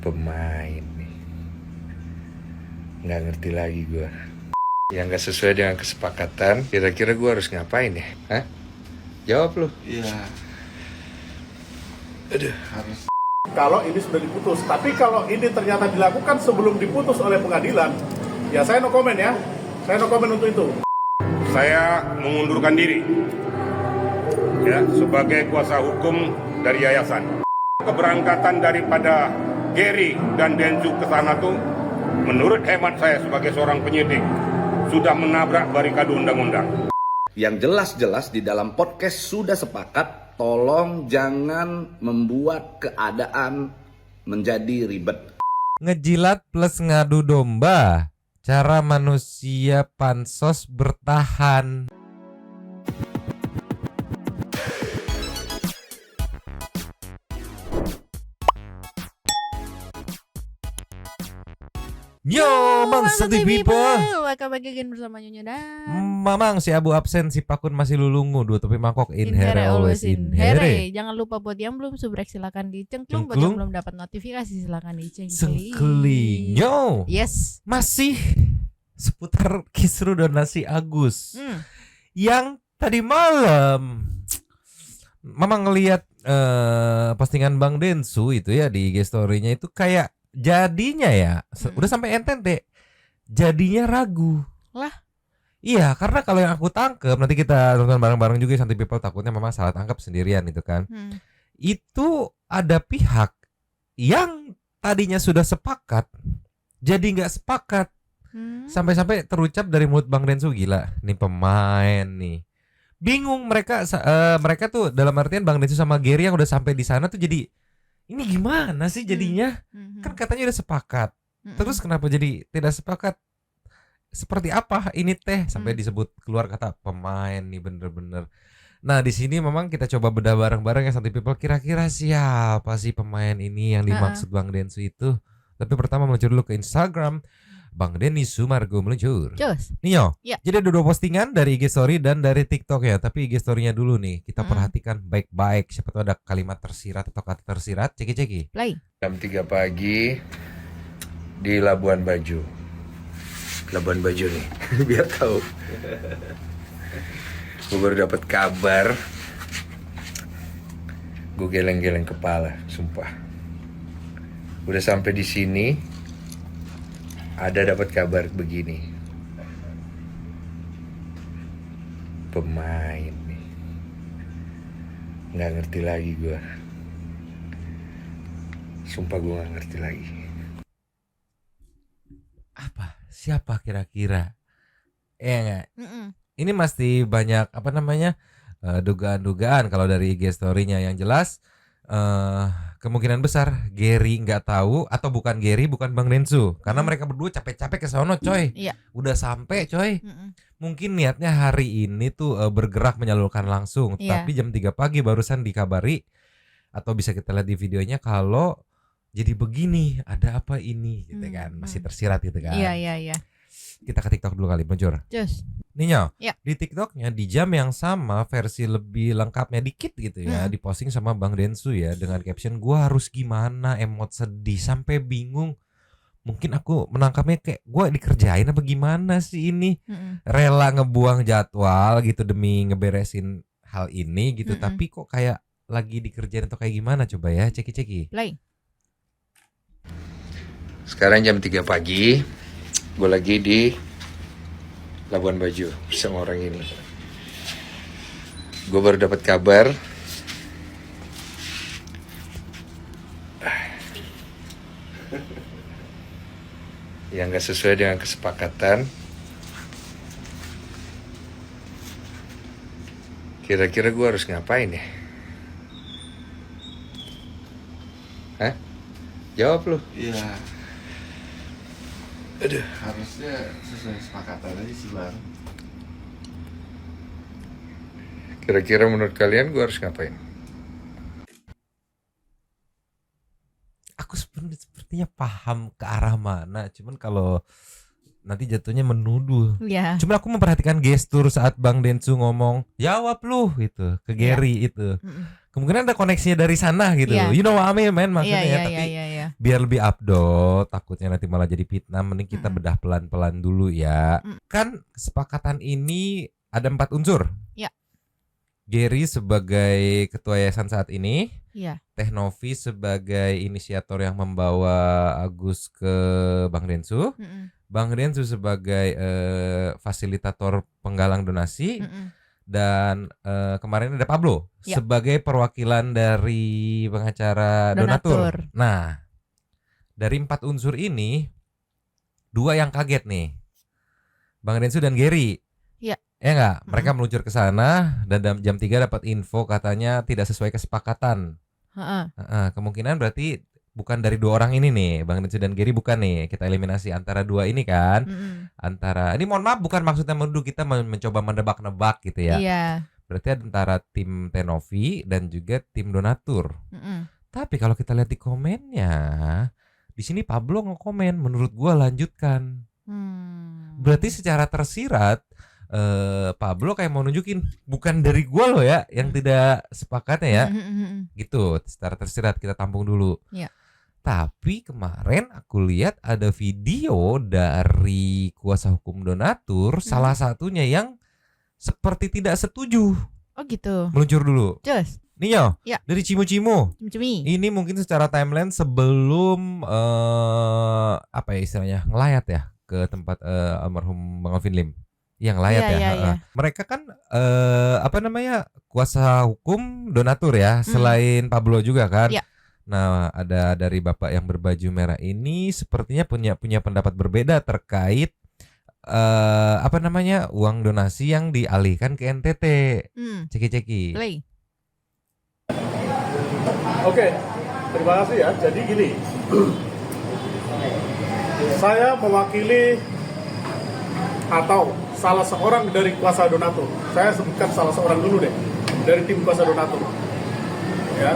Pemain nih, nggak ngerti lagi gue. Yang nggak sesuai dengan kesepakatan, kira-kira gue harus ngapain ya? Hah? Jawab lu. Iya. Aduh. Harus. Kalau ini sudah diputus, tapi kalau ini ternyata dilakukan sebelum diputus oleh pengadilan, ya saya no comment ya. Saya no comment untuk itu. Saya mengundurkan diri ya sebagai kuasa hukum dari yayasan. Keberangkatan daripada Gary dan Densu ke sana tuh menurut hemat saya sebagai seorang penyidik sudah menabrak barikade undang-undang. Yang jelas-jelas di dalam podcast sudah sepakat, tolong jangan membuat keadaan menjadi ribet. Ngejilat plus ngadu domba. Cara manusia pansos bertahan. Yo, Mang Santai People. Welcome back again bersama Nyonya dan Mamang si Abu absen, si Pakun masih lulungu. Dua topi mangkok in here always in here. Jangan lupa buat yang belum subrek silakan dicengklung. Buat yang belum dapat notifikasi silakan dicengkling. Sengkling. Yo. Yes. Masih seputar kisru donasi Agus. Yang tadi malam Mamang ngelihat postingan Bang Densu itu ya di IG story-nya itu kayak jadinya ya udah sampai NTT jadinya ragu lah. Iya, karena kalau yang aku tangkep, nanti kita nonton bareng-bareng juga Santai People, takutnya memang salah tangkap sendirian itu kan. Itu ada pihak yang tadinya sudah sepakat jadi nggak sepakat. Sampai-sampai terucap dari mulut Bang Densu, gila nih pemain nih. Bingung mereka tuh, dalam artian Bang Densu sama Gary yang udah sampai di sana tuh jadi ini gimana sih jadinya? Kan katanya udah sepakat. Terus kenapa jadi tidak sepakat? Seperti apa ini teh? Sampai disebut keluar kata pemain nih bener-bener. Nah di sini memang kita coba bedah bareng-bareng ya Santai People. Kira-kira siapa sih pemain ini yang dimaksud Bang Densu itu? Tapi pertama meluncur dulu ke Instagram. Bang Denny Sumargo meluncur. Cus. Nio. Ya. Jadi ada 2 postingan dari IG Story dan dari TikTok ya. Tapi IG Story-nya dulu nih. Kita perhatikan baik-baik. Siapa tahu ada kalimat tersirat atau kata tersirat. Ceki-ceki. Play. Jam 3 pagi di Labuan Bajo. Labuan Bajo nih, biar tahu. Gue baru dapat kabar. Gue geleng-geleng kepala, sumpah. Udah sampai di sini. Ada dapat kabar begini. Pemain nih, nggak ngerti lagi gue. Sumpah gue nggak ngerti lagi. Apa? Siapa kira-kira? Enggak. Ini masih banyak dugaan-dugaan kalau dari IG Story-nya. Yang jelas kemungkinan besar Gary nggak tahu, atau bukan Gary, bukan Bang Densu, karena mereka berdua capek-capek ke sono coy. Udah sampai coy. Mungkin niatnya hari ini tuh bergerak menyalurkan langsung, tapi jam 3 pagi barusan dikabari, atau bisa kita lihat di videonya kalau jadi begini, ada apa ini gitu kan, masih tersirat gitu kan. Iya. Kita ke TikTok dulu kali, meluncur. Cus. Ninyo, Ya. di TikToknya di jam yang sama versi lebih lengkapnya dikit gitu ya, diposting sama Bang Densu ya dengan caption gua harus gimana, emot sedih sampai bingung. Mungkin aku menangkapnya kayak gua dikerjain apa gimana sih ini. Rela ngebuang jadwal gitu demi ngeberesin hal ini gitu, tapi kok kayak lagi dikerjain atau kayak gimana, coba ya ceki-ceki. Play. Sekarang jam 3 pagi, gue lagi di Labuan Bajo sama orang ini. Gue baru dapat kabar yang gak sesuai dengan kesepakatan. Kira-kira gue harus ngapain ya? Hah? Jawab lu. Iya. Aduh. Harusnya sesuai kesepakatan aja sih Bang. Kira-kira menurut kalian gue harus ngapain? Aku sepertinya paham ke arah mana, cuman kalau nanti jatuhnya menuduh. Iya. Cuman aku memperhatikan gestur saat Bang Densu ngomong jawab lu gitu ke Gary itu. kemungkinan ada koneksinya dari sana gitu. Iya. You know what I mean, man, maksudnya Iya, ya. Tapi iya. biar lebih update, takutnya nanti malah jadi fitnah, mending kita bedah pelan-pelan dulu ya. Kan kesepakatan ini ada 4 unsur. Iya. Gary sebagai ketua yayasan saat ini, Iya. Teh Novi sebagai inisiator yang membawa Agus ke Bang Densu, Bang Densu sebagai fasilitator penggalang donasi, dan kemarin ada Pablo Ya. sebagai perwakilan dari pengacara donatur. Nah, dari 4 unsur ini 2 yang kaget nih, Bang Densu dan Gary. Iya. Ya nggak? Mereka meluncur ke sana dan jam 3 dapat info katanya tidak sesuai kesepakatan. Kemungkinan berarti bukan dari 2 orang ini nih, Bang Densu dan Gary bukan nih. Kita eliminasi antara 2 ini kan. Antara ini mohon maaf bukan maksudnya menuduh, kita mencoba menebak-nebak gitu ya. Iya. Berarti antara tim Tenovi dan juga tim donatur. Tapi kalau kita lihat di komennya, di sini Pablo ngekomen menurut gua lanjutkan. Berarti secara tersirat Pablo kayak mau nunjukin bukan dari gua loh ya yang tidak sepakatnya ya. Gitu, secara tersirat kita tampung dulu. Iya. Tapi kemarin aku lihat ada video dari kuasa hukum donatur, salah satunya yang seperti tidak setuju. Oh gitu. Meluncur dulu. Just. Nio, Ya. dari Cimu-Cimu. Cumi. Ini mungkin secara timeline sebelum apa ya istilahnya, ngelayat ya ke tempat almarhum Bang Alvin Lim. Yang ngelayat Iya, ya. iya. Mereka kan kuasa hukum donatur ya, selain Pablo juga kan. Iya. Nah, ada dari Bapak yang berbaju merah ini sepertinya punya pendapat berbeda terkait uang donasi yang dialihkan ke NTT. Ceki-ceki. Play. Oke, terima kasih ya. Jadi gini, saya mewakili atau salah seorang dari kuasa donatur. Saya sebutkan salah seorang dulu deh dari tim kuasa donatur. Ya,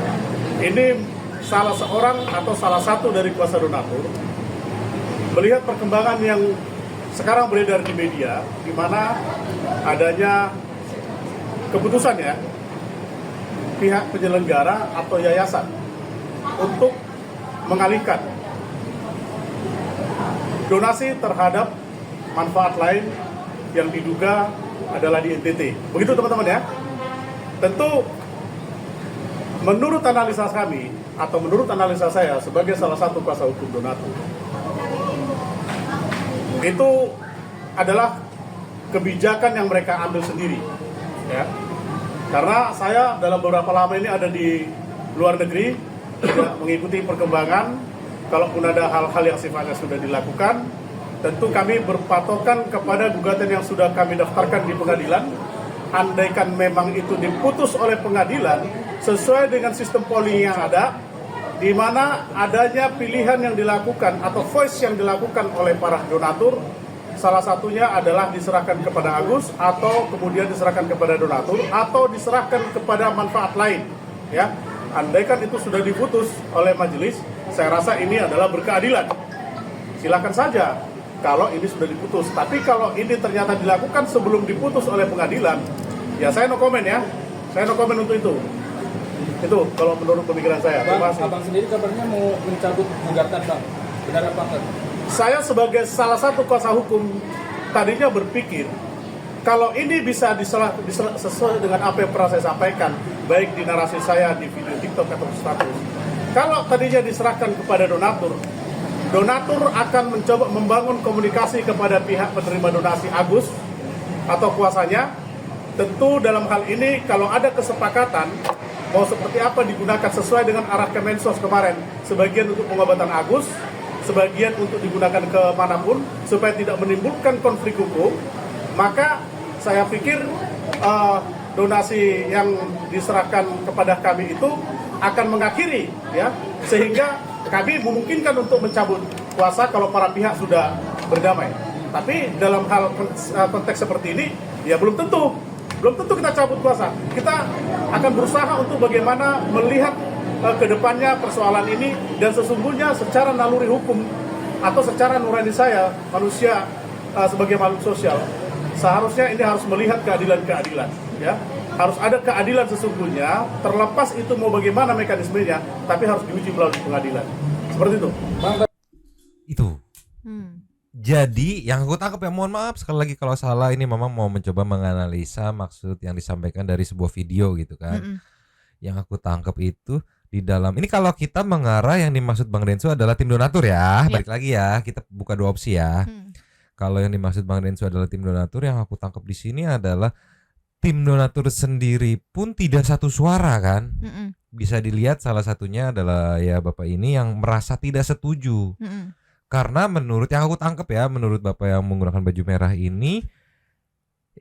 ini salah seorang atau salah satu dari kuasa donatur melihat perkembangan yang sekarang beredar di media, di mana adanya keputusan ya pihak penyelenggara atau yayasan untuk mengalihkan donasi terhadap manfaat lain yang diduga adalah di NTT. Begitu teman-teman ya. Tentu menurut analisa kami atau menurut analisa saya sebagai salah satu kuasa hukum donatur, itu adalah kebijakan yang mereka ambil sendiri ya. Karena saya dalam beberapa lama ini ada di luar negeri, tidak mengikuti perkembangan. Kalaupun ada hal-hal yang sifatnya sudah dilakukan, tentu kami berpatokan kepada gugatan yang sudah kami daftarkan di pengadilan. Andaikan memang itu diputus oleh pengadilan sesuai dengan sistem polling yang ada, di mana adanya pilihan yang dilakukan atau voice yang dilakukan oleh para donatur, salah satunya adalah diserahkan kepada Agus atau kemudian diserahkan kepada donatur atau diserahkan kepada manfaat lain. Ya, andaikan itu sudah diputus oleh majelis, saya rasa ini adalah berkeadilan. Silakan saja kalau ini sudah diputus. Tapi kalau ini ternyata dilakukan sebelum diputus oleh pengadilan, ya saya no comment ya. Saya no comment untuk itu. Itu kalau menurut pemikiran saya. Terima kasih. Abang sendiri kabarnya mau mencabut gugatan, Bang. Benar apa enggak? Saya sebagai salah satu kuasa hukum tadinya berpikir kalau ini bisa sesuai dengan apa yang pernah saya sampaikan, baik di narasi saya di video TikTok atau status. Kalau tadinya diserahkan kepada donatur, donatur akan mencoba membangun komunikasi kepada pihak penerima donasi Agus atau kuasanya. Tentu dalam hal ini kalau ada kesepakatan mau seperti apa digunakan sesuai dengan arah Kemensos kemarin, sebagian untuk pengobatan Agus, sebagian untuk digunakan ke manapun supaya tidak menimbulkan konflik hukum, maka saya pikir donasi yang diserahkan kepada kami itu akan mengakhiri ya, sehingga kami memungkinkan untuk mencabut kuasa kalau para pihak sudah berdamai. Tapi dalam hal konteks seperti ini ya belum tentu kita cabut kuasa. Kita akan berusaha untuk bagaimana melihat ke depannya persoalan ini, dan sesungguhnya secara naluri hukum atau secara nurani saya manusia sebagai makhluk sosial, seharusnya ini harus melihat keadilan ya. harus ada keadilan sesungguhnya, terlepas itu mau bagaimana mekanismenya, tapi harus diuji melalui pengadilan. Seperti itu. Itu. Jadi yang aku tangkap, ya mohon maaf sekali lagi kalau salah, ini Mama mau mencoba menganalisa maksud yang disampaikan dari sebuah video gitu kan. Yang aku tangkap itu di dalam ini, kalau kita mengarah yang dimaksud Bang Densu adalah tim donatur ya. Balik lagi ya, kita buka dua opsi ya. Kalau yang dimaksud Bang Densu adalah tim donatur, yang aku tangkap di sini adalah tim donatur sendiri pun tidak satu suara kan. Bisa dilihat salah satunya adalah ya Bapak ini yang merasa tidak setuju. Karena menurut yang aku tangkap ya, menurut Bapak yang menggunakan baju merah ini,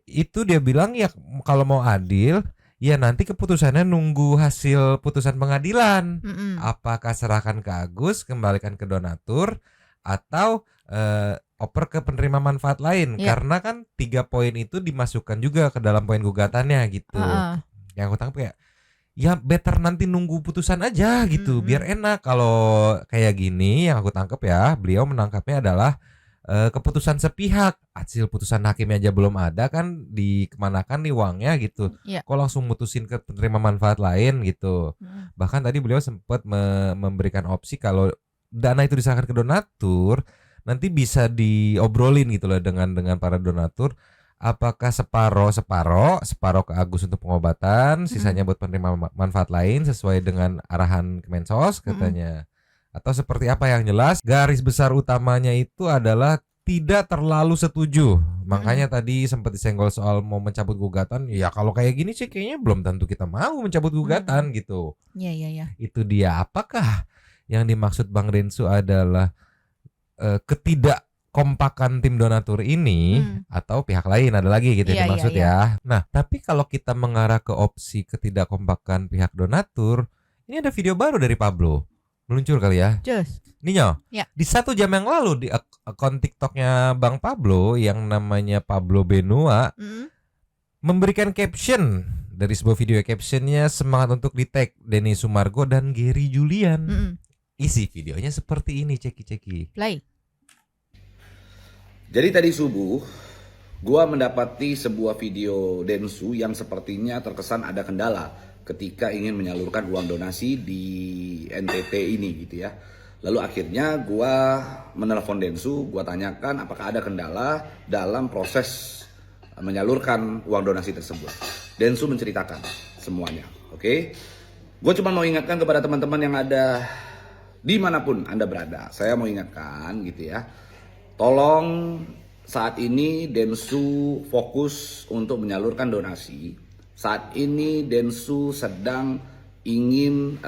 itu dia bilang ya kalau mau adil, ya nanti keputusannya nunggu hasil putusan pengadilan. Apakah serahkan ke Agus, kembalikan ke donatur, atau oper ke penerima manfaat lain. Karena kan 3 poin itu dimasukkan juga ke dalam poin gugatannya gitu. Yang aku tangkap kayak ya better nanti nunggu putusan aja gitu, biar enak. Kalau kayak gini yang aku tangkap ya, beliau menangkapnya adalah keputusan sepihak. Hasil putusan hakimnya aja belum ada kan, dikemanakan nih uangnya gitu. Kok langsung mutusin ke penerima manfaat lain gitu. Bahkan tadi beliau sempat memberikan opsi kalau dana itu diserahkan ke donatur, nanti bisa diobrolin gitu loh dengan para donatur, apakah separoh ke Agus untuk pengobatan, sisanya buat penerima manfaat lain sesuai dengan arahan Kemensos katanya. Atau seperti apa. Yang jelas garis besar utamanya itu adalah tidak terlalu setuju. Makanya tadi sempat disenggol soal mau mencabut gugatan. Ya kalau kayak gini sih kayaknya belum tentu kita mau mencabut gugatan gitu. Iya. Itu dia. Apakah yang dimaksud Bang Densu adalah ketidakkompakan tim donatur ini atau pihak lain ada lagi gitu yang dimaksud ya. Nah, tapi kalau kita mengarah ke opsi ketidakkompakan pihak donatur, ini ada video baru dari Pablo meluncur kali ya. Ninyo, di 1 jam yang lalu di akun TikToknya Bang Pablo yang namanya Pablo Benua memberikan caption dari sebuah video. Captionnya semangat untuk di tag Denny Sumargo dan Gary Julian. Isi videonya seperti ini, ceki. Play. Jadi tadi subuh gua mendapati sebuah video Densu yang sepertinya terkesan ada kendala ketika ingin menyalurkan uang donasi di NTT ini gitu ya. Lalu akhirnya gua menelpon Densu, gua tanyakan apakah ada kendala dalam proses menyalurkan uang donasi tersebut. Densu menceritakan semuanya, oke? Gue cuma mau ingatkan kepada teman-teman yang ada dimanapun Anda berada, saya mau ingatkan gitu ya. Tolong saat ini Densu fokus untuk menyalurkan donasi. Saat ini Densu sedang ingin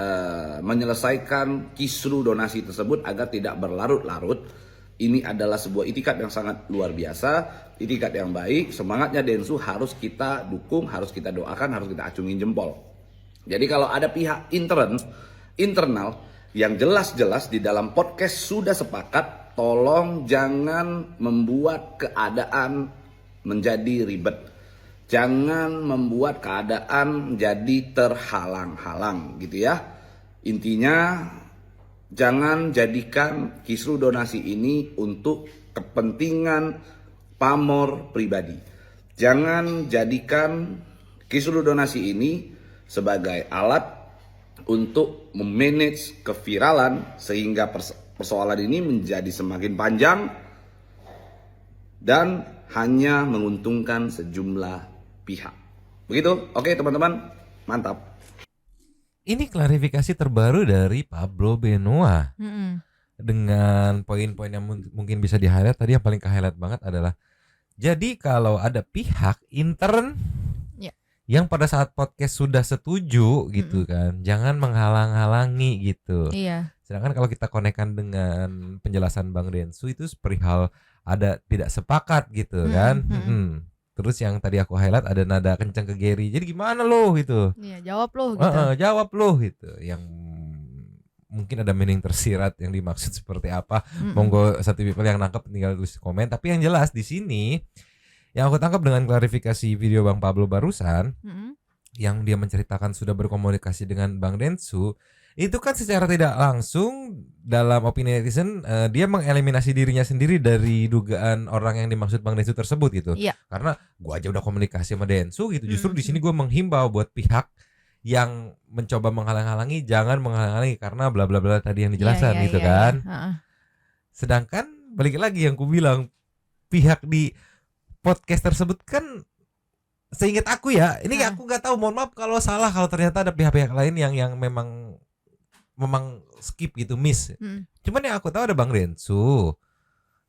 menyelesaikan kisru donasi tersebut agar tidak berlarut-larut. Ini adalah sebuah itikat yang sangat luar biasa, itikat yang baik. Semangatnya Densu harus kita dukung, harus kita doakan, harus kita acungin jempol. Jadi kalau ada pihak internal yang jelas-jelas di dalam podcast sudah sepakat, tolong jangan membuat keadaan menjadi ribet. Jangan membuat keadaan jadi terhalang-halang gitu ya. Intinya jangan jadikan kisru donasi ini untuk kepentingan pamor pribadi. Jangan jadikan kisru donasi ini sebagai alat untuk memanage keviralan sehingga persoalan ini menjadi semakin panjang dan hanya menguntungkan sejumlah pihak. Begitu? Oke teman-teman, mantap. Ini klarifikasi terbaru dari Pablo Benua. Dengan poin-poin yang mungkin bisa di-highlight. Tadi yang paling ke-highlight banget adalah, jadi kalau ada pihak intern yang pada saat podcast sudah setuju gitu kan, jangan menghalang-halangi gitu. Sedangkan kalau kita konekkan dengan penjelasan Bang Densu itu perihal ada tidak sepakat gitu kan. Terus yang tadi aku highlight ada nada kencang ke Gary. Jadi gimana lo gitu? Jawab lo gitu. Jawab lo gitu. Yang mungkin ada meaning tersirat yang dimaksud seperti apa. Monggo satu people yang nangkep tinggal tulis komen. Tapi yang jelas di sini yang aku tangkap dengan klarifikasi video Bang Pablo barusan, yang dia menceritakan sudah berkomunikasi dengan Bang Densu, itu kan secara tidak langsung dalam opini netizen dia mengeliminasi dirinya sendiri dari dugaan orang yang dimaksud Bang Densu tersebut gitu. Iya. Karena gua aja udah komunikasi sama Densu gitu. Justru di sini gua menghimbau buat pihak yang mencoba menghalang-halangi jangan menghalang-halangi karena bla bla bla tadi yang dijelaskan gitu kan. Sedangkan balik lagi yang ku bilang pihak di podcast tersebut kan seingat aku ya, ini aku nggak tahu, mohon maaf kalau salah, kalau ternyata ada pihak-pihak lain yang memang skip gitu, miss. Cuman yang aku tahu ada Bang Densu,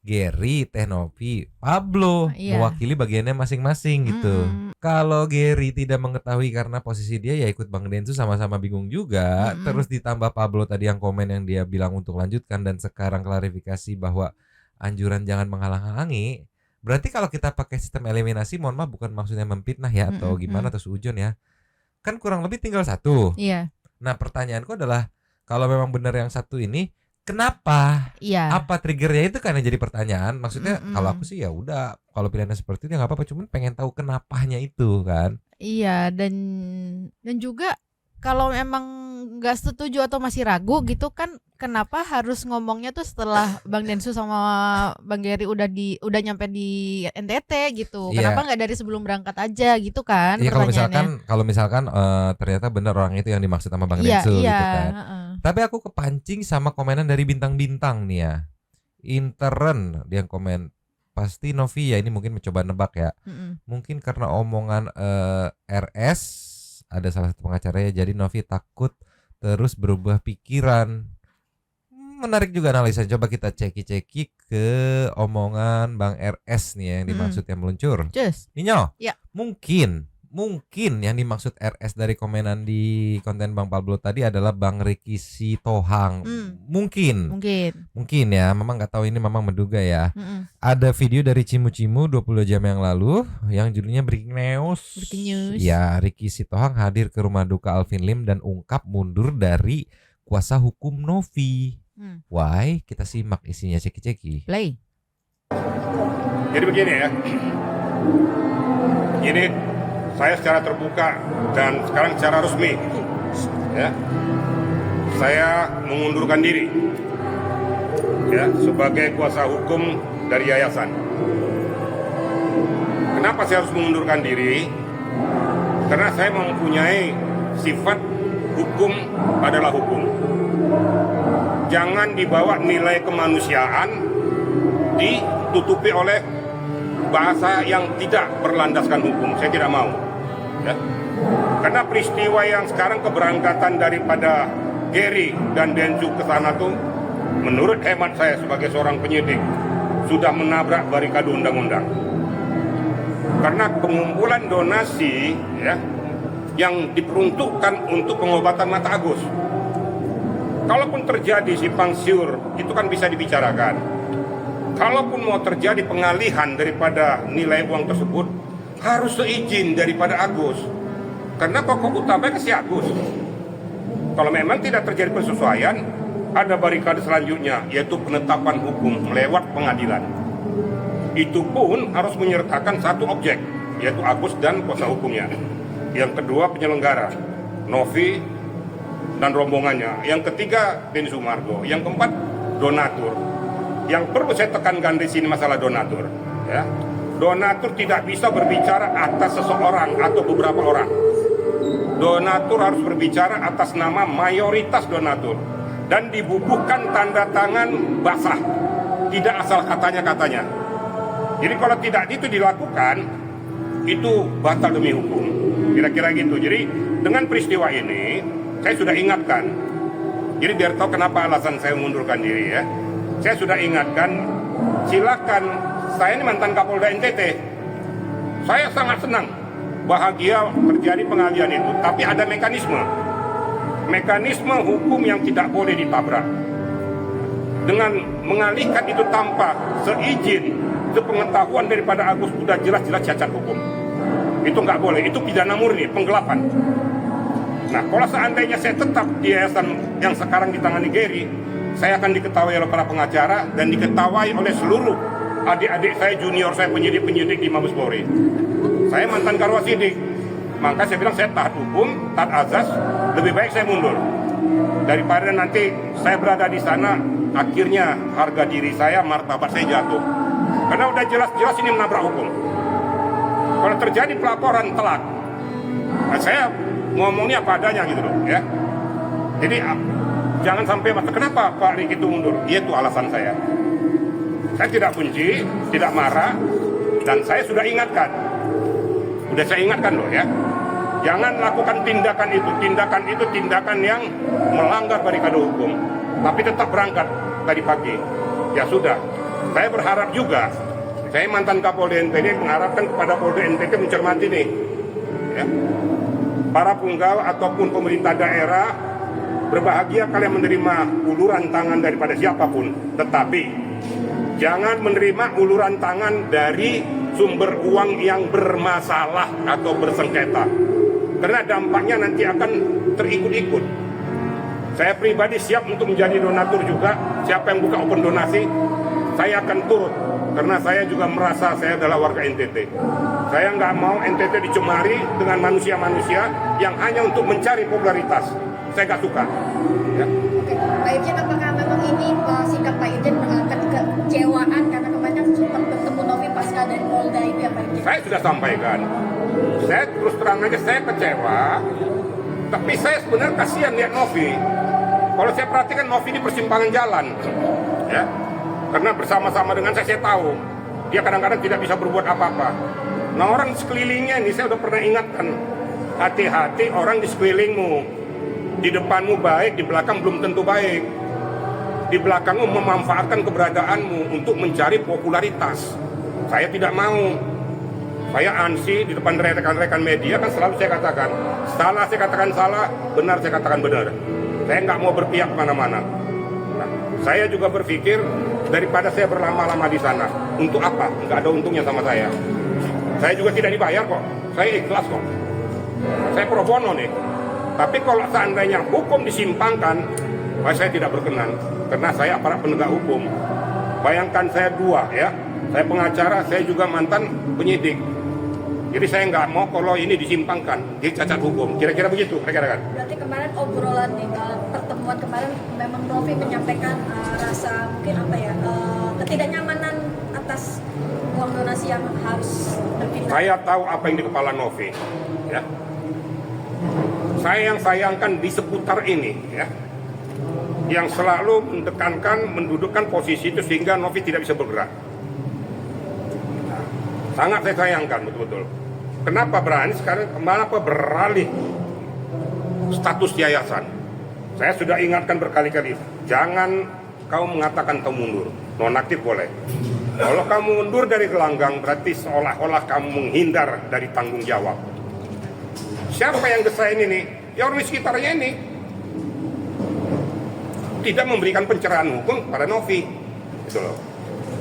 Gary, Teh Novi, Pablo mewakili bagiannya masing-masing gitu. Kalau Gary tidak mengetahui karena posisi dia ya ikut Bang Densu sama-sama bingung juga. Terus ditambah Pablo tadi yang komen yang dia bilang untuk lanjutkan dan sekarang klarifikasi bahwa anjuran jangan menghalang-halangi. Berarti kalau kita pakai sistem eliminasi, mohon maaf bukan maksudnya memfitnah ya atau gimana atau seujon ya. Kan kurang lebih tinggal satu. Iya. Nah pertanyaanku adalah kalau memang benar yang satu ini, kenapa? Iya. Apa triggernya itu kan yang jadi pertanyaan. Maksudnya kalau aku sih ya udah, kalau pilihannya seperti itu ya nggak apa-apa. Cuman pengen tahu kenapanya itu kan. Iya, dan juga kalau memang nggak setuju atau masih ragu gitu kan, kenapa harus ngomongnya tuh setelah Bang Densu sama Bang Gary udah nyampe di NTT gitu? Iya. Kenapa nggak dari sebelum berangkat aja gitu kan? Iya pertanyaannya. kalau misalkan ternyata benar orang itu yang dimaksud sama Bang Densu gitu kan. Tapi aku kepancing sama komenan dari bintang-bintang nih ya. Intern dia yang komen pasti Novi ya, ini mungkin mencoba nebak ya. Mungkin karena omongan RS ada salah satu pengacaranya, jadi Novi takut terus berubah pikiran. Menarik juga analisa. Coba kita ceki ke omongan Bang RS nih yang dimaksud yang meluncur. Ninyo, ya. Mungkin yang dimaksud RS dari komenan di konten Bang Pablo tadi adalah Bang Ricky Sitohang. Mungkin ya, memang nggak tahu, ini memang menduga ya. Ada video dari Cimu 22 jam yang lalu yang judulnya Breaking News. Ya, Ricky Sitohang hadir ke rumah duka Alvin Lim dan ungkap mundur dari kuasa hukum Novi. Why? Kita simak isinya, ceki. Play. Jadi begini ya. Ini saya secara terbuka dan sekarang secara resmi ya, saya mengundurkan diri ya sebagai kuasa hukum dari yayasan. Kenapa saya harus mengundurkan diri? Karena saya mempunyai sifat hukum adalah hukum. Jangan dibawa nilai kemanusiaan ditutupi oleh bahasa yang tidak berlandaskan hukum. Saya tidak mau ya. Karena peristiwa yang sekarang keberangkatan daripada Gary dan Densu ke sana tuh, menurut hemat saya sebagai seorang penyidik, sudah menabrak barikade undang-undang. Karena pengumpulan donasi ya yang diperuntukkan untuk pengobatan mata Agus, kalaupun terjadi simpang siur itu kan bisa dibicarakan. Kalaupun mau terjadi pengalihan daripada nilai uang tersebut, harus seizin daripada Agus. Karena pokok utamanya si Agus. Kalau memang tidak terjadi persesuaian, ada barikade selanjutnya, yaitu penetapan hukum lewat pengadilan. Itu pun harus menyertakan satu objek, yaitu Agus dan kuasa hukumnya. Yang kedua penyelenggara, Novi dan rombongannya. Yang ketiga Densu Margo. Yang keempat donatur. Yang perlu saya tekankan di sini masalah donatur ya. Donatur tidak bisa berbicara atas seseorang atau beberapa orang. Donatur harus berbicara atas nama mayoritas donatur dan dibubuhkan tanda tangan basah, tidak asal katanya. Jadi kalau tidak itu dilakukan, itu batal demi hukum. Kira-kira gitu. Jadi dengan peristiwa ini saya sudah ingatkan. Jadi biar tahu kenapa alasan saya mengundurkan diri ya. Saya sudah ingatkan, silakan, saya ini mantan Kapolda NTT. Saya sangat senang, bahagia terjadi pengalihan itu. Tapi ada mekanisme hukum yang tidak boleh ditabrak. Dengan mengalihkan itu tanpa seizin, sepengetahuan daripada Agus sudah jelas-jelas cacat hukum. Itu nggak boleh, itu pidana murni, penggelapan. Nah, kalau seandainya saya tetap di yayasan yang sekarang ditangani Gary, saya akan diketahui oleh para pengacara dan diketahui oleh seluruh adik-adik saya, junior saya, penyidik-penyidik di Mabes Polri. Saya mantan Karwasidik, maka saya bilang saya taat hukum, taat azas, lebih baik saya mundur. daripada nanti saya berada di sana, akhirnya harga diri saya, martabat saya jatuh. Karena udah jelas-jelas ini menabrak hukum. Kalau terjadi pelaporan telat, nah saya ngomongnya apa adanya gitu loh ya. Jadi jangan sampai kenapa Pak Riki itu mundur? Itu alasan saya. Saya tidak benci, tidak marah, dan saya sudah ingatkan. Udah saya ingatkan loh ya. Jangan lakukan tindakan itu tindakan yang melanggar barikade hukum. Tapi tetap berangkat tadi pagi. Ya sudah. Saya berharap juga, saya mantan Kapolda NTT mengharapkan kepada Polda NTT mencermati nih. Ya. Para punggawa ataupun pemerintah daerah, berbahagia kalian menerima uluran tangan daripada siapapun, tetapi jangan menerima uluran tangan dari sumber uang yang bermasalah atau bersengketa, karena dampaknya nanti akan terikut-ikut. Saya pribadi siap untuk menjadi donatur juga. Siapa yang buka open donasi, saya akan turut, karena saya juga merasa saya adalah warga NTT. Saya nggak mau NTT dicemari dengan manusia-manusia yang hanya untuk mencari popularitas. Saya nggak suka. Ya. Oke, Pak Irjen, apakah memang ini sikap Pak Irjen kekecewaan karena kemarin sempat bertemu Novi pasca dari Polda itu ya Pak Irjen? Saya sudah sampaikan. Saya terus terang aja saya kecewa. Tapi saya sebenarnya kasihan lihat Novi. Kalau saya perhatikan Novi di persimpangan jalan, ya, karena bersama-sama dengan saya tahu dia kadang-kadang tidak bisa berbuat apa-apa. Nah orang di sekelilingnya ini saya udah pernah ingatkan, hati-hati orang di sekelilingmu. Di depanmu baik, di belakang belum tentu baik. Di belakangmu memanfaatkan keberadaanmu untuk mencari popularitas. Saya tidak mau. Saya ansi di depan rekan-rekan media kan selalu saya katakan, salah saya katakan salah, benar saya katakan benar. Saya nggak mau berpihak kemana-mana. Nah, saya juga berpikir daripada saya berlama-lama di sana, untuk apa? Nggak ada untungnya sama saya. Saya juga tidak dibayar kok. Saya ikhlas kok. Saya pro bono nih. Tapi kalau seandainya hukum disimpangkan, saya tidak berkenan. Karena saya aparat penegak hukum. Bayangkan saya dua ya. Saya pengacara, saya juga mantan penyidik. Jadi saya nggak mau kalau ini disimpangkan, jadi cacat hukum. Kira-kira begitu, kira-kira kan? Berarti kemarin obrolan di pertemuan kemarin memang Novi menyampaikan rasa mungkin apa ya, ketidaknyamanan atas uang donasi yang harus berpindah. Saya tahu apa yang di kepala Novi, ya. Saya yang sayangkan di seputar ini, ya, yang selalu mendekankan, mendudukkan posisi itu sehingga Novi tidak bisa bergerak. Sangat saya sayangkan betul-betul. Kenapa berani sekarang, kenapa beralih status yayasan? Saya sudah ingatkan berkali-kali, jangan kau mengatakan kau mundur, nonaktif boleh. Kalau kamu mundur dari gelanggang, berarti seolah-olah kamu menghindar dari tanggung jawab. Siapa yang desain ini? Ya orang di sekitarnya ini. Tidak memberikan pencerahan hukum pada Novi, gitu loh.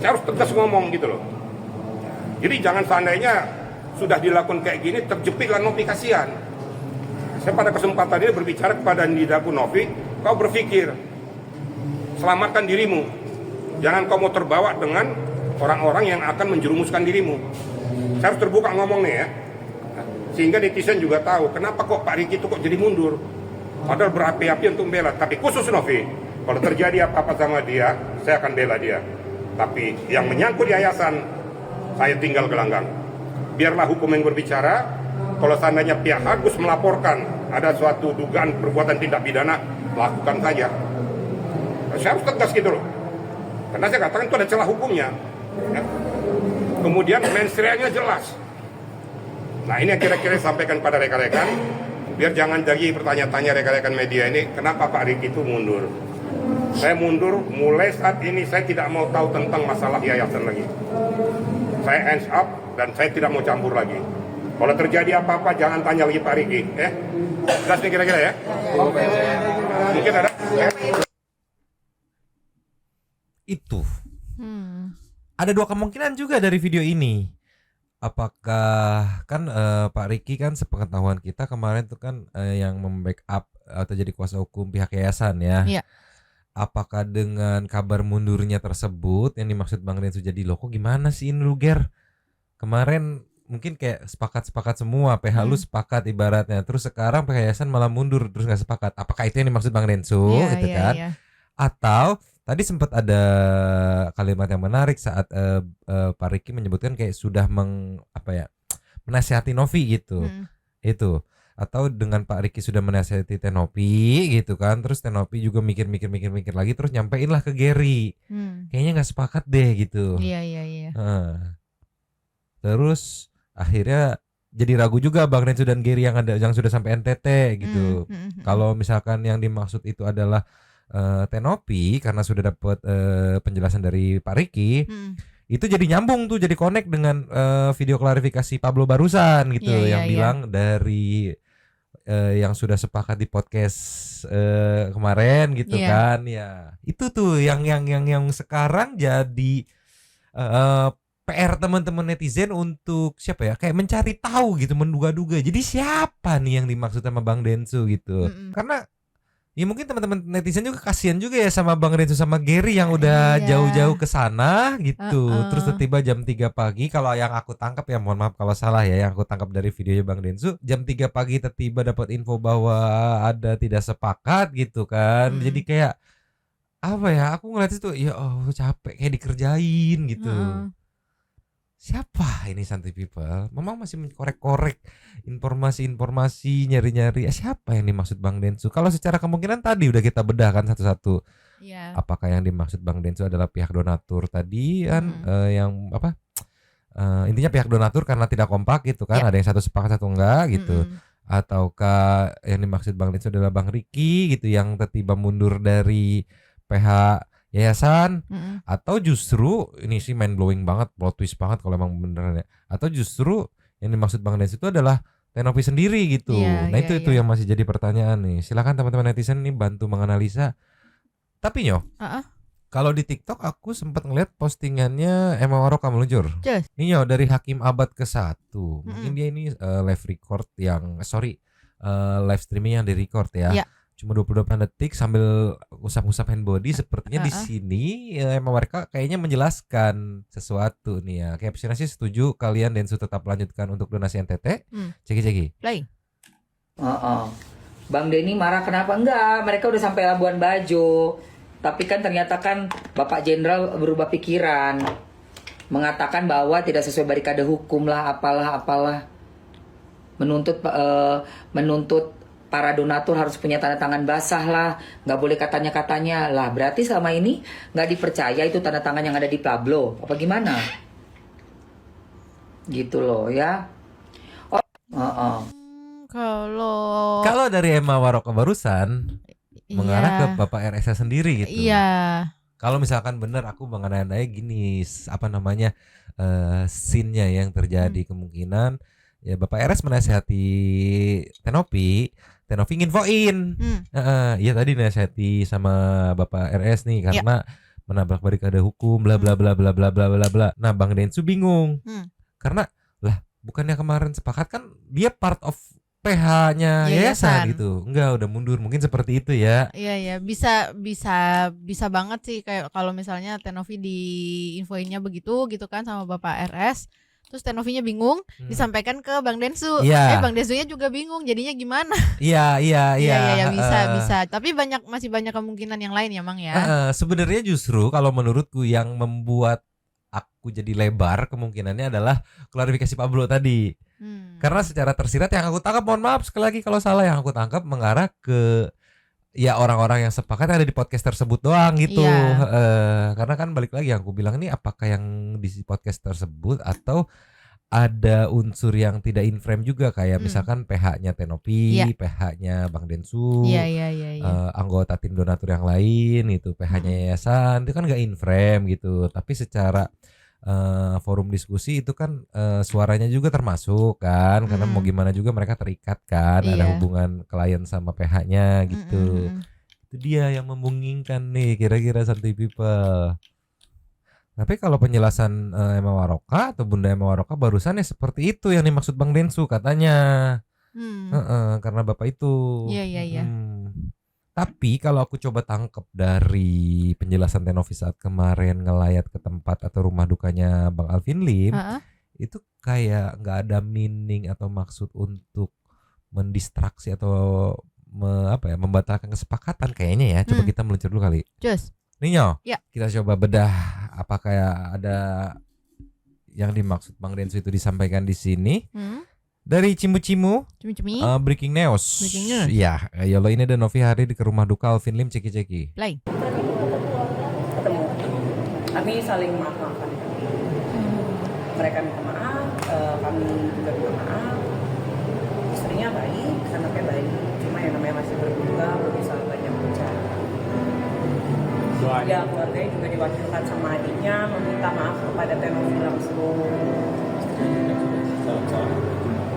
Saya harus tegas ngomong gitu loh. Jadi jangan seandainya sudah dilakukan kayak gini, terjepitlah Novi, kasihan. Saya pada kesempatan ini berbicara kepada Nidaku Novi, kau berpikir, selamatkan dirimu. Jangan kau mau terbawa dengan orang-orang yang akan menjerumuskan dirimu. Saya harus terbuka ngomong nih ya. Sehingga netizen juga tahu, kenapa kok Pak Riki itu kok jadi mundur. Padahal berapi-api untuk membela. Tapi khusus Novi, kalau terjadi apa-apa sama dia, saya akan bela dia. Tapi yang menyangkut yayasan, saya tinggal gelanggang. Biarlah hukum yang berbicara. Kalau seandainya pihak Agus melaporkan ada suatu dugaan perbuatan tindak pidana, lakukan saja. Saya harus tegas gitu loh. Karena saya katakan itu ada celah hukumnya. Ya. Kemudian mensreanya jelas. Nah ini yang kira-kira sampaikan pada rekan-rekan. Biar jangan jadi pertanyaan-tanya rekan-rekan media ini, kenapa Pak Riki itu mundur. Saya mundur mulai saat ini, saya tidak mau tahu tentang masalah yayasan lagi. Saya hands up dan saya tidak mau campur lagi. Kalau terjadi apa-apa jangan tanya lagi Pak Riki, jelas nih kira-kira ya. Mungkin ada. Itu. Ada dua kemungkinan juga dari video ini. Apakah kan Pak Riki kan sepengetahuan kita kemarin tuh kan yang membackup atau jadi kuasa hukum pihak yayasan ya. Iya. Apakah dengan kabar mundurnya tersebut yang dimaksud Bang Densu jadi loh kok gimana sih ini lu Ger? Kemarin mungkin kayak sepakat semua, PH lu sepakat ibaratnya. Terus sekarang PH yayasan malah mundur terus nggak sepakat. Apakah itu yang dimaksud Bang Densu gitu kan? Atau tadi sempat ada kalimat yang menarik saat Pak Riki menyebutkan kayak sudah menasihati Novi gitu. Itu. Atau dengan Pak Riki sudah menasihati Tenopi gitu kan, terus Tenopi juga mikir lagi, terus nyampein lah ke Gary. Kayaknya nggak sepakat deh gitu. Iya. Terus akhirnya jadi ragu juga Bang Renzo dan Gary yang sudah sampai NTT gitu. Kalau misalkan yang dimaksud itu adalah Tenopi karena sudah dapat penjelasan dari Pak Riki, itu jadi nyambung tuh, jadi connect dengan video klarifikasi Pablo barusan gitu, yang bilang dari yang sudah sepakat di podcast kemarin gitu kan. Ya itu tuh yang sekarang jadi PR teman-teman netizen untuk siapa ya, kayak mencari tahu gitu, menduga-duga. Jadi siapa nih yang dimaksud sama Bang Densu gitu. Karena ya mungkin teman-teman netizen juga kasihan juga ya sama Bang Renzo sama Gary yang udah jauh-jauh ke sana gitu. Terus tiba jam 3 pagi, kalau yang aku tangkap ya, mohon maaf kalau salah ya, yang aku tangkap dari videonya Bang Densu, jam 3 pagi tiba dapat info bahwa ada tidak sepakat gitu kan. Jadi kayak apa ya, aku ngeliat itu ya capek kayak dikerjain gitu. Siapa ini Santai People? Memang masih korek-korek informasi-informasi, nyari-nyari siapa yang dimaksud Bang Densu. Kalau secara kemungkinan tadi udah kita bedahkan satu-satu. Apakah yang dimaksud Bang Densu adalah pihak donatur tadi kan, yang apa? Intinya pihak donatur karena tidak kompak gitu kan, ada yang satu sepakat satu enggak gitu. Ataukah yang dimaksud Bang Densu adalah Bang Riki gitu yang tiba mundur dari PH yayasan, atau justru ini sih mind blowing banget, plot twist banget kalau emang beneran ya, atau justru yang dimaksud Bang Densu itu adalah Tenopi sendiri gitu. Itu yang masih jadi pertanyaan nih. Silakan teman-teman netizen nih bantu menganalisa. Tapi kalau di TikTok aku sempat ngeliat postingannya Emma Waroka meluncur. Nih dari Hakim Abad ke-1. Mungkin dia ini live record yang live streaming yang di record ya. Cuma 28 detik sambil usap-usap hand body. Sepertinya di sini emang mereka kayaknya menjelaskan sesuatu nih ya. Captionnya sih setuju kalian Densu tetap lanjutkan untuk donasi NTT. Ceki. Play. Bang Denny marah kenapa? Enggak, mereka udah sampai Labuan Bajo. Tapi kan ternyata kan Bapak Jenderal berubah pikiran, mengatakan bahwa tidak sesuai barikade hukum lah, apalah. Menuntut para donatur harus punya tanda tangan basah lah, nggak boleh katanya lah. Berarti selama ini nggak dipercaya itu tanda tangan yang ada di Pablo, apa gimana? Gitu loh ya. Kalau dari Emma Waroka barusan mengarah ke Bapak RS sendiri gitu. Kalau misalkan benar aku mengenai gini, scene-nya yang terjadi kemungkinan ya Bapak RS menasihati Tenopi nginfoin. Iya tadi nasihati sama Bapak RS nih karena menabrak barikade hukum bla bla bla bla bla bla bla bla. Nah, Bang Densu bingung. Karena lah bukannya kemarin sepakat kan dia part of PH-nya yayasan gitu. Enggak, udah mundur. Mungkin seperti itu ya. Iya, bisa banget sih kayak kalau misalnya Tenovi diinfoinnya begitu gitu kan sama Bapak RS. Terus Tenovinya bingung, disampaikan ke Bang Densu. Bang Densunya juga bingung, jadinya gimana? Iya, bisa. Tapi masih banyak kemungkinan yang lain ya, Mang ya. Sebenarnya justru kalau menurutku yang membuat aku jadi lebar kemungkinannya adalah klarifikasi Pablo tadi. Karena secara tersirat yang aku tangkap, mohon maaf sekali lagi kalau salah, yang aku tangkap mengarah ke ya orang-orang yang sepakat ada di podcast tersebut doang gitu. Karena kan balik lagi yang aku bilang ini, apakah yang di podcast tersebut atau ada unsur yang tidak in frame juga kayak misalkan PH-nya Tenopi, PH-nya Bang Densu, anggota tim donatur yang lain itu, PH-nya yayasan, itu kan gak in frame gitu. Tapi secara forum diskusi itu kan suaranya juga termasuk kan, karena mau gimana juga mereka terikat kan, ada hubungan klien sama PH-nya gitu. Itu dia yang membingungkan nih kira-kira Santai People. Tapi kalau penjelasan Emma Waroka atau Bunda Emma Waroka barusan ya seperti itu yang dimaksud Bang Densu katanya. Karena Bapak itu. Iya. Tapi kalau aku coba tangkep dari penjelasan Tenovi saat kemarin ngelayat ke tempat atau rumah dukanya Bang Alvin Lim, itu kayak nggak ada meaning atau maksud untuk mendistraksi atau membatalkan kesepakatan kayaknya ya. Coba kita meluncur dulu kali. Just. Ninyo, Ya. kita coba bedah apa kayak ada yang dimaksud Bang Densu itu disampaikan di sini. Dari Cimu-Cimu, Cumi-cumi. Breaking News. Breaking news. Iya, Yolo ini dan Novi hari di ke rumah duka Alvin Lim ceki-ceki. Play. Ketemu. Kami saling maaf-maafan. Mereka minta maaf, kami juga minta maaf. Istrinya baik, anaknya baik. Cuma yang namanya masih berduka, belum bisa banyak bicara. Ya, keluarganya juga diwakilkan sama adiknya meminta maaf kepada Tenovi langsung.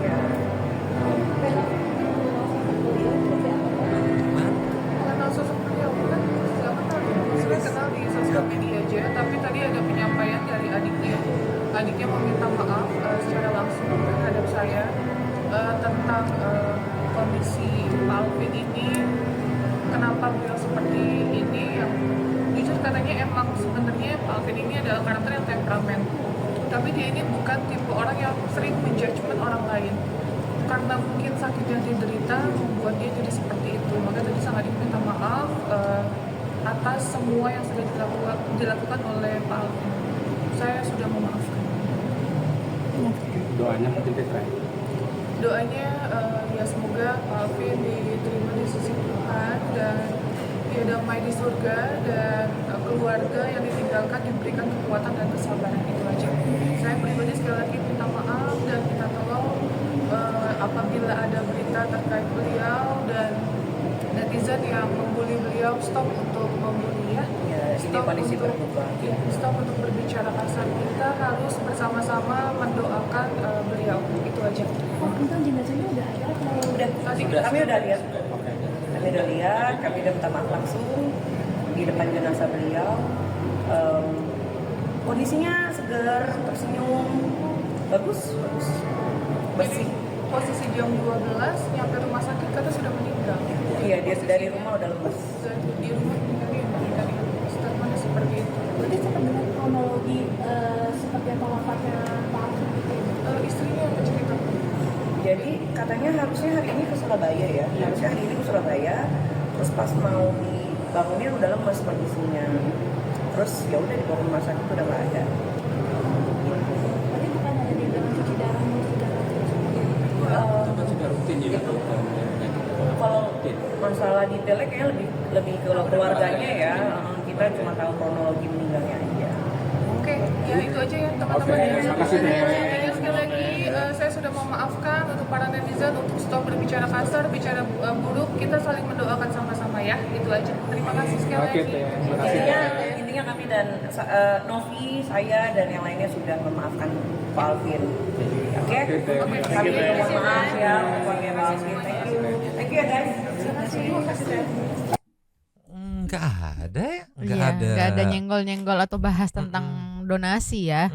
Ya. Mengenal sosok beliau kan nggak kenal ya. Saya kenal di sosial media aja, tapi tadi ada penyampaian dari adiknya. Adiknya meminta maaf secara langsung terhadap saya tentang kondisi Pak Alvin ini. Kenapa beliau seperti ini? Yang jujur katanya emang sebenarnya Pak Alvin ini adalah karakter yang temperamen. Tapi dia ini bukan tipe orang yang sering menjudgment orang lain. Karena mungkin sakit yang diderita membuat dia jadi seperti itu. Maka tadi sangat diminta maaf atas semua yang sudah dilakukan oleh Pak Alvin. Saya sudah memaafkan. Doanya mungkin terkait. Doanya ya semoga Pak Alvin diterima di sisi Tuhan dan dia damai di surga dan keluarga yang ditinggalkan diberikan kekuatan dan kesabaran. Itu aja. Saya pribadi sekali lagi minta maaf dan minta tolong apabila ada berita terkait beliau dan netizen yang membuli beliau, stop untuk membuli ya. Stop untuk berbicara kasar. Kita harus bersama-sama mendoakan beliau. Itu aja. Oh, tentang jenazahnya udah ada atau Udah, kami udah lihat. Kami udah lihat, kami udah minta maaf langsung di depan jenazah beliau. Kondisinya segar, tersenyum, bagus, bersih. Posisi jam 12 nyampe rumah sakit kata sudah meninggal. Iya, dia dari rumah udah lemas. Di rumah meninggal. Statementnya seperti itu. berarti sebenarnya kronologi seperti apa wafatnya Pak Alvin gitu ya? Istrinya yang bercerita. Jadi katanya harusnya hari ini ke Surabaya ya. Harusnya hari ini ke Surabaya. Terus pas mau dibangunin udah lemas kondisinya. Terus ya udah dibawa ke rumah sakit udah nggak ada. Berarti bukan ada di dalam cuci darah mau sudah sudah rutin ya. Kalau masalah detailnya kayaknya lebih ke keluarganya ya. Kita cuma tahu kronologi meninggalnya aja. Oke, ya itu aja ya teman-teman. Terima kasih. Sekali lagi saya sudah memaafkan untuk para netizen untuk stop berbicara kasar, bicara buruk. Kita saling mendoakan sama-sama ya. Itu aja. Terima kasih sekali lagi. Terima kasih. Intinya kami dan Novi, saya dan yang lainnya sudah memaafkan Pak Alvin. Oke? Kami mohon maaf ya untuk keluarga Pak Alvin. Thank you ya guys. Terima kasih. Nggak ada ya, Nggak ada nyenggol-nyenggol atau bahas tentang donasi ya.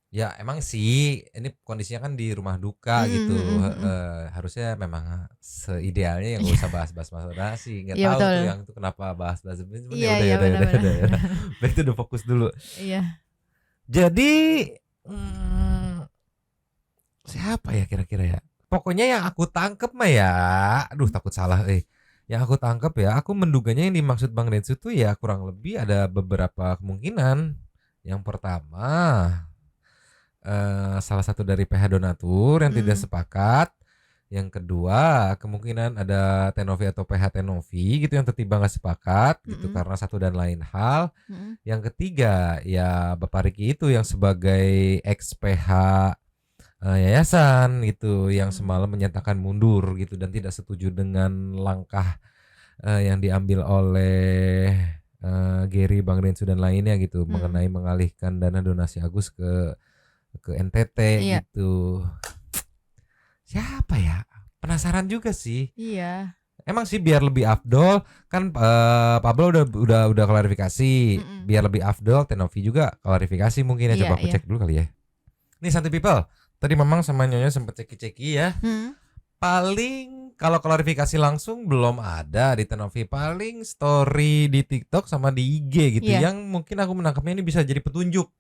Ya emang sih ini kondisinya kan di rumah duka gitu. Harusnya memang seidealnya yang gak usah bahas-bahas masalah donasi. Nggak Iya, tahu betul. tuh yang itu kenapa bahas-bahas. Iya, benar-benar. Udah itu udah fokus dulu. Iya. Jadi siapa ya kira-kira ya? Pokoknya yang aku tangkep mah ya, aduh takut salah. Yang aku tangkep ya, aku menduganya yang dimaksud Bang Densu tuh ya kurang lebih ada beberapa kemungkinan. Yang pertama, salah satu dari PH donatur yang tidak sepakat. Yang kedua, kemungkinan ada Tenovi atau PH Tenovi gitu yang tiba-tiba nggak sepakat gitu karena satu dan lain hal. Yang ketiga, ya Bapak Riki itu yang sebagai ex PH yayasan gitu yang semalam menyatakan mundur gitu dan tidak setuju dengan langkah yang diambil oleh Gary, Bang Densu dan lainnya gitu mengenai mengalihkan dana donasi Agus ke NTT gitu. Siapa ya? Penasaran juga sih. Iya. Emang sih biar lebih afdol kan Pablo udah klarifikasi. Biar lebih afdol Tenovi juga klarifikasi mungkin ya. Coba aku cek dulu kali ya. Nih Santi People, tadi Mamang sama Nyonya sempet ceki-ceki ya. Paling kalau klarifikasi langsung belum ada di Tenovi, paling story di TikTok sama di IG gitu Iya. yang mungkin aku menangkapnya ini bisa jadi petunjuk.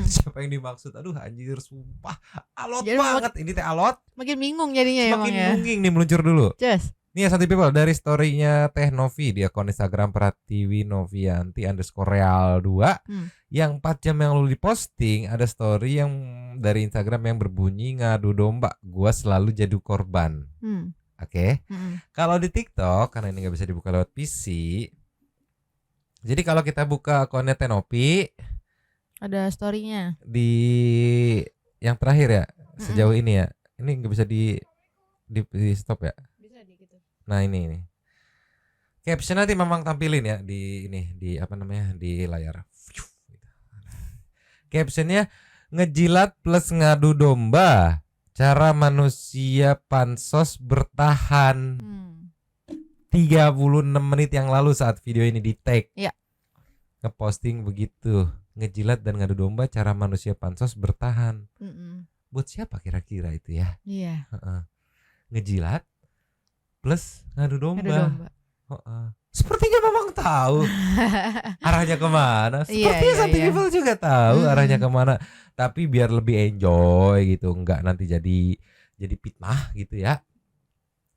Siapa yang dimaksud? Aduh anjir sumpah alot Jadi banget ini teh alot. Makin bingung jadinya emang Semakin ya. mungkin nih meluncur dulu. Just. Nih ya Santi People dari storynya Teh Novi di akun Instagram Pratiwi Novianti _real 2 yang 4 jam yang lalu diposting ada story yang dari Instagram yang berbunyi ngadu domba gua selalu jadi korban. Oke. Kalau di TikTok karena ini nggak bisa dibuka lewat PC, jadi kalau kita buka akunnya Teh Novi Ada storynya. di yang terakhir ya sejauh ini ya, ini nggak bisa di stop ya. Nah ini caption nanti memang tampilin ya di ini di apa namanya di layar. Captionnya ngejilat plus ngadu domba, cara manusia pansos bertahan. 36 menit yang lalu saat video ini di tag. Iya. Ngeposting begitu, ngejilat dan ngadu domba, cara manusia pansos bertahan. Buat siapa kira-kira itu ya? Iya. Ngejilat plus ngadu domba. Sepertinya memang tahu arahnya kemana. Sepertinya Santi People juga tahu arahnya kemana. Tapi biar lebih enjoy gitu, enggak nanti jadi fitnah gitu ya.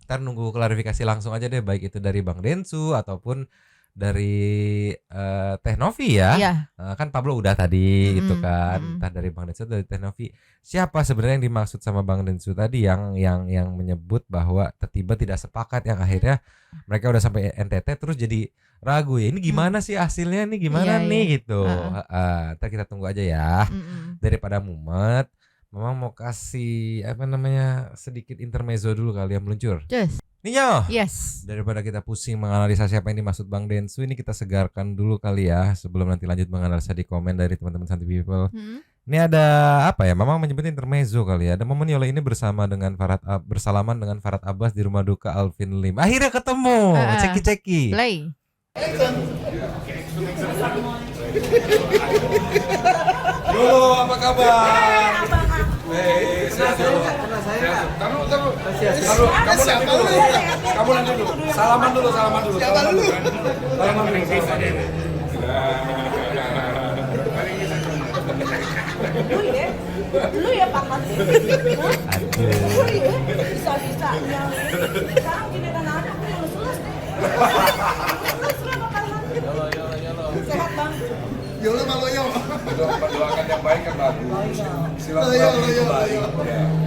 Ntar nunggu klarifikasi langsung aja deh, baik itu dari Bang Densu ataupun dari Teh Novi ya. Iya. Kan Pablo udah tadi gitu kan. Entah dari Bang Densu dari Teh Novi. Siapa sebenarnya yang dimaksud sama Bang Densu tadi yang menyebut bahwa tiba tidak sepakat, yang akhirnya mereka udah sampai NTT terus jadi ragu ya. Ini gimana sih hasilnya nih, gimana nih gitu. Ntar kita tunggu aja ya. Daripada mumet, Memang mau kasih sedikit intermezzo dulu kali ya meluncur. Yes. Ninyo. Yes. Daripada kita pusing menganalisa siapa yang dimaksud Bang Densu, ini kita segarkan dulu kali ya sebelum nanti lanjut menganalisa di komen dari teman-teman Santi People. Ini ada apa ya? Memang menyebut intermezzo kali ya. Ada momen Yola ini bersalaman dengan Farhad Abbas di rumah duka Alvin Lim. Akhirnya ketemu. Ceki-ceki. Play. Halo, apa kabar? Sehat dulu. Taruh. Kamu nanti dulu. Salaman dulu. Salaman dulu. Lu ya Pak Mas. Aduh. Bisa-bisanya. Sekarang gini kan anak lu selesai. Sehat Bang. Yola malu yo. Doakan yang baik kan bagus. Silaturahmi itu baik.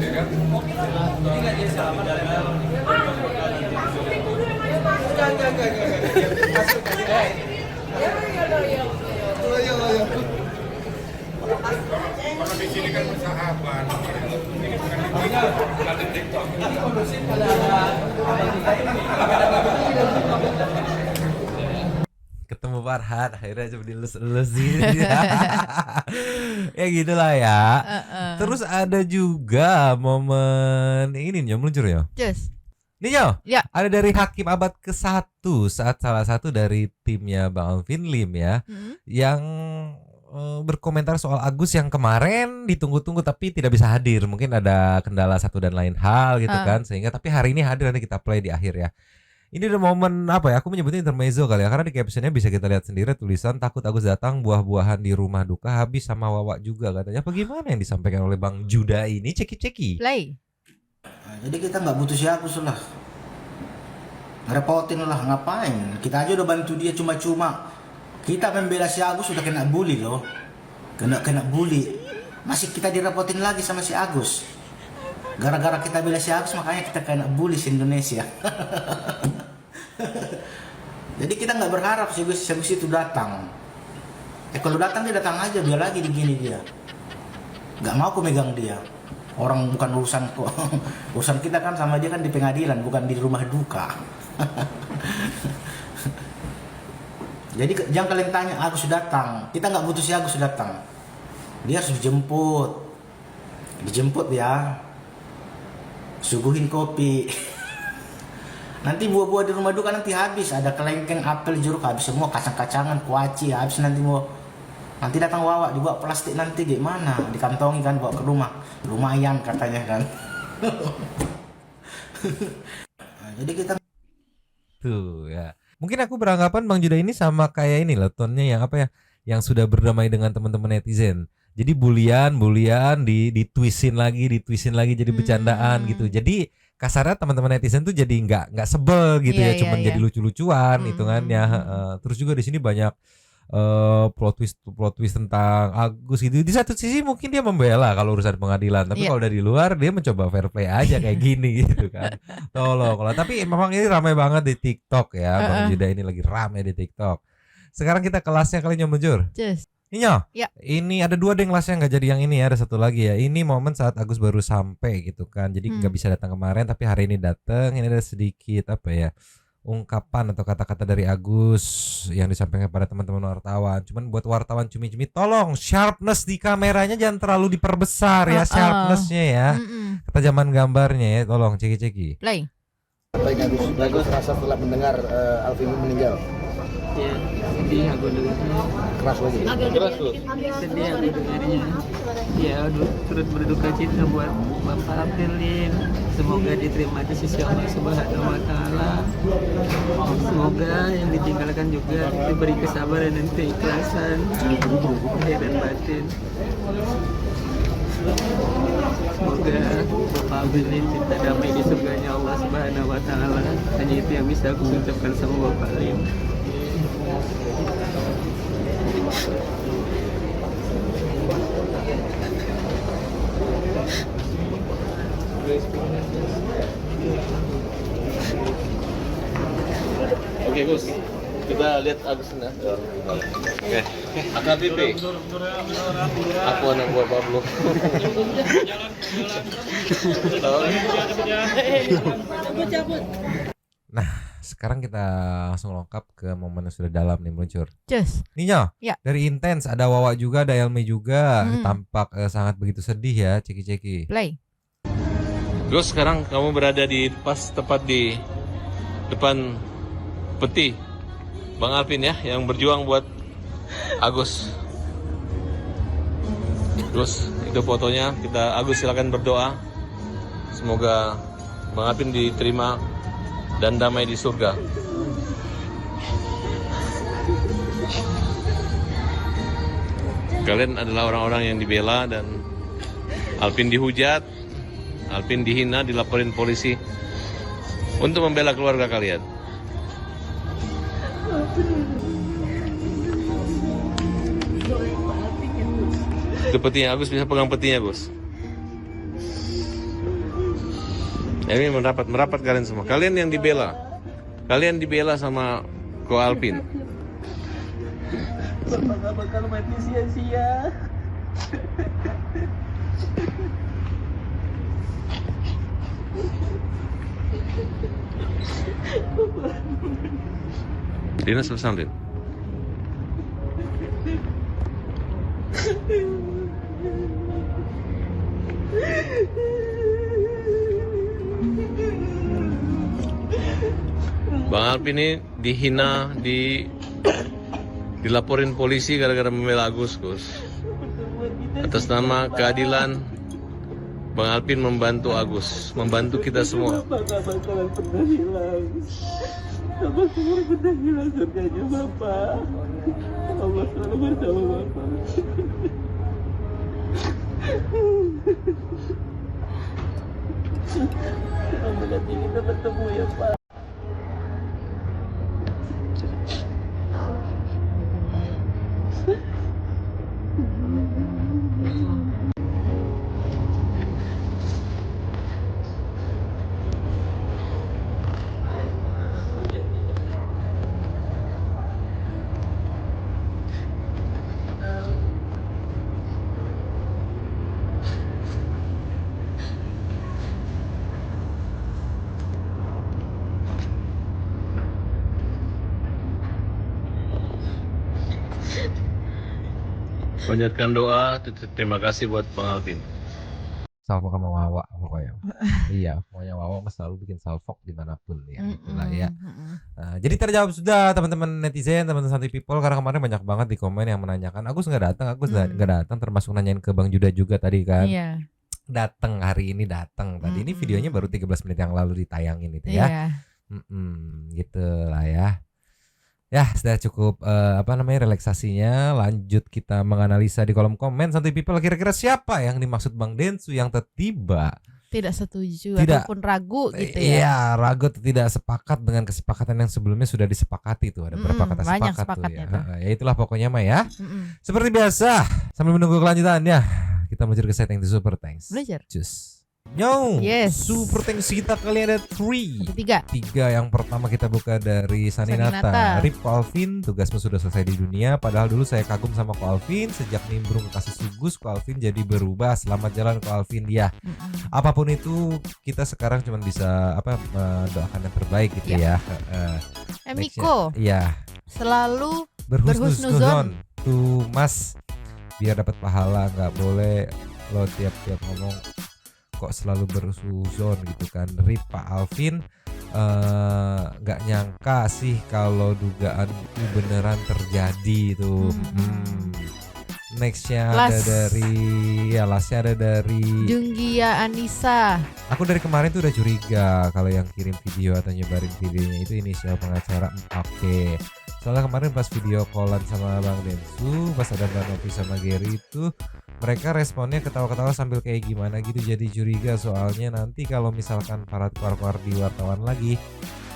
Ya kan? Ini enggak jadi salaman dari Kalau di sini kan bersahabat. Ini bukan di TikTok. Ketemu Farhad akhirnya coba dilus-lus gitu. Ya gitulah ya. Terus ada juga momen ini Nyo meluncur ya. Yes. Nyo, ya. Ada dari Hakim Abad ke-1 saat salah satu dari timnya Bang Alvin Lim ya, yang berkomentar soal Agus yang kemarin ditunggu-tunggu tapi tidak bisa hadir. Mungkin ada kendala satu dan lain hal gitu kan, sehingga tapi hari ini hadir, nanti kita play di akhir ya. Ini ada momen apa ya? Aku menyebutnya intermezzo kali ya, karena di captionnya bisa kita lihat sendiri tulisan takut Agus datang buah-buahan di rumah duka habis sama Wawa juga katanya. Apa gimana yang disampaikan oleh Bang Juda ini? Ceki-ceki. Play. Jadi kita nggak butuh si Agus lah, ngerepotin lah, ngapain? Kita aja udah bantu dia cuma-cuma. Kita membela si Agus sudah kena bully loh, kena bully. Masih kita direpotin lagi sama si Agus. Gara-gara kita bela si Agus makanya kita kena bully di Indonesia. Jadi kita nggak berharap si Agus itu datang. Kalau datang dia datang aja, biar lagi digini dia. Nggak mau aku megang dia. Orang bukan urusan kok. Urusan kita kan sama dia kan di pengadilan, bukan di rumah duka. Jadi jangan kalian tanya Agus datang. Kita nggak butuh si Agus datang. Dia harus dijemput ya. Suguhin kopi. Nanti buah-buah di rumah duka nanti habis. Ada kelengkeng, apel, jeruk habis semua, kacang-kacangan, kuaci habis nanti mau. Nanti datang Wawa dibawa plastik nanti gimana? Dikantongi kan bawa ke rumah. Lumayan katanya kan. Jadi kita Tuh ya. Mungkin aku beranggapan Bang Juda ini sama kayak ini loh, tonnya yang apa ya? Yang sudah berdamai dengan teman-teman netizen. Jadi bulian ditwisin lagi jadi bercandaan gitu. Jadi kasarnya teman-teman netizen tuh jadi nggak sebel gitu Iya, ya, cuman iya, jadi iya. lucu-lucuan itu kan ya. Terus juga di sini banyak plot twist tentang Agus gitu. Di satu sisi mungkin dia membela kalau urusan pengadilan, tapi Iya. kalau dari luar dia mencoba fair play aja kayak gini gitu kan. Tolong kalau tapi memang ini ramai banget di TikTok ya. Bang Juda ini lagi ramai di TikTok. Sekarang kita kelasnya kali nyomujur. Cus. Inyo, Ya. ini ada 2 deh kelasnya nggak jadi yang ini ya, ada satu lagi ya. Ini momen saat Agus baru sampai gitu kan, jadi nggak bisa datang kemarin, tapi hari ini datang. Ini ada sedikit apa ya, ungkapan atau kata-kata dari Agus yang disampaikan pada teman-teman wartawan. Cuman buat wartawan cumi-cumi, tolong sharpness di kameranya jangan terlalu diperbesar ya, sharpnessnya ya. Ketajaman gambarnya ya, tolong ceki-ceki. Play. Baik Agus rasa setelah mendengar Alvin meninggal. Ya, sedih aku dengarnya. Keras lagi. Keras loh. Sedih aku dengarnya. Ya, turut berduka cita buat Bapak Aprilin. Semoga diterima di sisi Allah Subhanahu wa taala. Semoga yang ditinggalkan juga diberi kesabaran dan keikhlasan lahir dan batin. Semoga Bapak Aprilin cinta damai di surganya Allah Subhanahu wa taala. Hanya itu yang bisa aku ucapkan sama Bapak Lin. Oke Gus, kita lihat Agus nah. Oke. AKBP. Aku anak buah Pablo. Nah, sekarang kita langsung lengkap ke momen yang sudah dalam nih meluncur. Cus. Ninyo, Ya. dari Intens ada Wawa juga, ada Elmi juga. Tampak sangat begitu sedih ya, ceki-ceki. Play. Gus, sekarang kamu berada di tepat di depan peti Bang Alvin ya, yang berjuang buat Agus. Gus, itu fotonya. Agus silakan berdoa. Semoga Bang Alvin diterima dan damai di surga. Kalian adalah orang-orang yang dibela dan Alvin dihujat, Alvin dihina, dilaporin polisi untuk membela keluarga kalian. Itu petinya, Agus bisa pegang petinya, Gus. Ini merapat kalian semua. Kalian yang dibela. Kalian dibela sama Ko Alvin. Bapak gak bakal mati sia-sia. Dinas Pesantren. Bang Alvin ini dihina, dilaporin polisi gara-gara membela Agus, Gus. Atas nama keadilan, Bang Alvin membantu Agus, membantu kita semua. Bapak gak bakalan pernah hilang. Bapak selalu pernah hilang surganya Bapak. Allah selalu bersama Bapak. Semoga nanti kita bertemu ya Pak. Panjatkan doa, terima kasih buat Bang Alvin. Salfok sama Wawa pokoknya. Iya, pokoknya Wawa selalu bikin salfok dimanapun ya. Itulah ya. Nah, jadi terjawab sudah teman-teman netizen, teman-teman Santai People, karena kemarin banyak banget di komen yang menanyakan Agus nggak datang, Agus nggak datang, termasuk nanyain ke Bang Juda juga tadi kan. Iya. datang hari ini datang. Tadi ini videonya baru 13 menit yang lalu ditayangin itu ya. Iya. Gitu lah ya. Ya, sudah cukup relaksasinya. Lanjut kita menganalisa di kolom komen Santuy People, kira-kira siapa yang dimaksud Bang Densu yang tiba Tidak setuju Tidak. ataupun ragu gitu ya. Iya, ragu atau tidak sepakat dengan kesepakatan yang sebelumnya sudah disepakati tuh. Ada berapa kata banyak sepakat tuh sepakatnya ya. tuh. Ya itulah pokoknya mah ya. Seperti biasa, sambil menunggu kelanjutannya, kita meluncur ke setting the super thanks. Belajar. Cus. Yo, Yes. super thanks kita kali ada 3. Tiga. Yang pertama kita buka dari Saninata. Saninata. Rip Ko Alvin, tugasmu sudah selesai di dunia. Padahal dulu saya kagum sama Ko Alvin. Sejak nimbrung ke kasus Sugus, Ko Alvin jadi berubah. Selamat jalan Ko Alvin ya. Apapun itu, kita sekarang cuma bisa mendoakan yang terbaik gitu ya. Miko. Iya. Selalu Berhusnuzon tuh Mas, biar dapat pahala. Nggak boleh lo tiap-tiap ngomong kok selalu berhusnuzon gitu kan. Rip Pak Alvin, nggak nyangka sih kalau dugaan itu beneran terjadi tuh. Nextnya ada lastnya ada dari Junggia Anissa. Aku dari kemarin tuh udah curiga kalau yang kirim video atau nyebarin videonya itu inisial pengacara. Oke. Soalnya kemarin pas video callan sama Bang Densu, pas ada Mbak Novi sama Gary itu, mereka responnya ketawa-ketawa sambil kayak gimana gitu. Jadi curiga soalnya nanti kalau misalkan para keluar di wartawan lagi,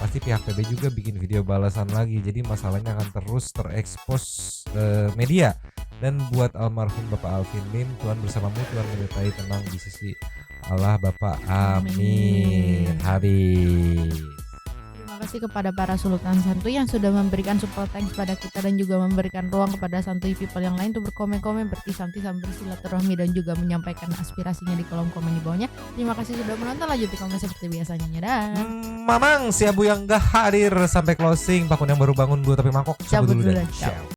pasti pihak PB juga bikin video balasan lagi. Jadi masalahnya akan terus terekspos media. Dan buat almarhum Bapak Alvin Lim, Tuhan bersamamu, Tuhan menyertai, tenang di sisi Allah Bapak, amin. Habis. Terima kasih kepada para Sultan Santuy yang sudah memberikan support thanks pada kita dan juga memberikan ruang kepada Santuy People yang lain untuk berkomen-komen, berkisah-kisah, bersilaturahmi dan juga menyampaikan aspirasinya di kolom komen di bawahnya. Terima kasih sudah menonton, lanjut di komen seperti biasanya. Dadah. Mamang si Abu yang gak hadir sampai closing. Pakun yang baru bangun dulu tapi mangkok cabut dulu dan ciao.